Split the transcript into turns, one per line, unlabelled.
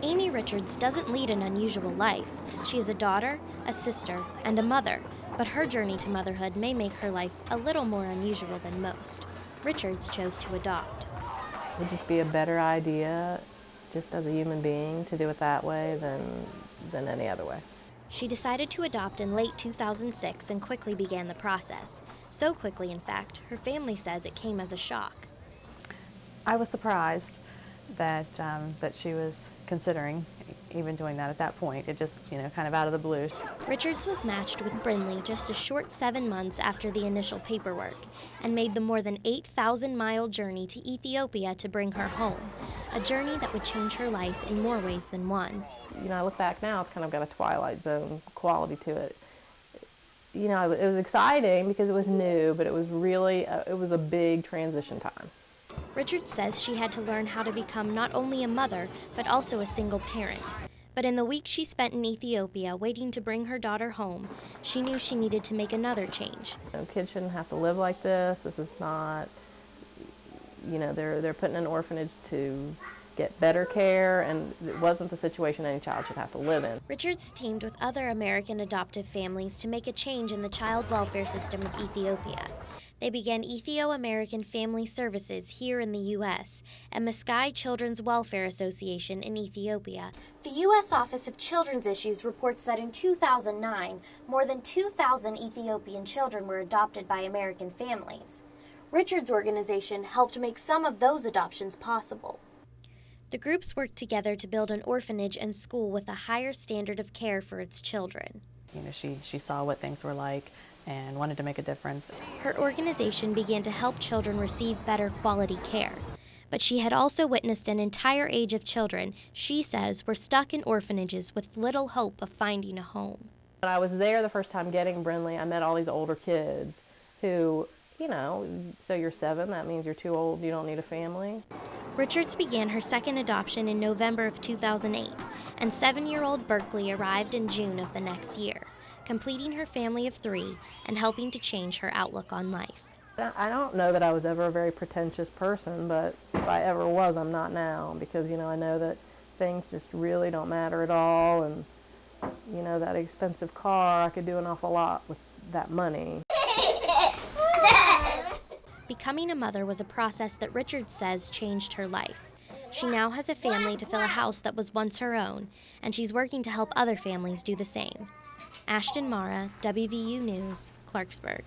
Amy Richards doesn't lead an unusual life. She is a daughter, a sister, and a mother, but her journey to motherhood may make her life a little more unusual than most. Richards chose to adopt.
It would just be a better idea, just as a human being, to do it that way than any other way.
She decided to adopt in late 2006 and quickly began the process. So quickly, in fact, her family says it came as a shock.
I was surprised that she was considering even doing that at that point. It just, kind of out of the blue.
Richards was matched with Brinley just a short 7 months after the initial paperwork and made the more than 8,000-mile journey to Ethiopia to bring her home, a journey that would change her life in more ways than one.
I look back now, it's kind of got a Twilight Zone quality to it. It was exciting because it was new, but it was really, it was a big transition time.
Richards says she had to learn how to become not only a mother, but also a single parent. But in the week she spent in Ethiopia waiting to bring her daughter home, she knew she needed to make another change.
Kids shouldn't have to live like this. This is not, they're put in an orphanage to get better care, and it wasn't the situation any child should have to live in.
Richards teamed with other American adoptive families to make a change in the child welfare system of Ethiopia. They began Ethio-American Family Services here in the U.S. and Meskai Children's Welfare Association in Ethiopia. The U.S. Office of Children's Issues reports that in 2009, more than 2,000 Ethiopian children were adopted by American families. Richards' organization helped make some of those adoptions possible. The groups worked together to build an orphanage and school with a higher standard of care for its children.
She saw what things were like and wanted to make a difference.
Her organization began to help children receive better quality care. But she had also witnessed an entire age of children she says were stuck in orphanages with little hope of finding a home.
When I was there the first time getting Brinley, I met all these older kids who, so you're 7, that means you're too old, you don't need a family.
Richards began her second adoption in November of 2008, and 7-year-old Berkeley arrived in June of the next year, completing her family of 3 and helping to change her outlook on life.
I don't know that I was ever a very pretentious person, but if I ever was, I'm not now, because, I know that things just really don't matter at all, and, that expensive car, I could do an awful lot with that money.
Becoming a mother was a process that Richards says changed her life. She now has a family to fill a house that was once her own, and she's working to help other families do the same. Ashton, Marra, WVU News, Clarksburg.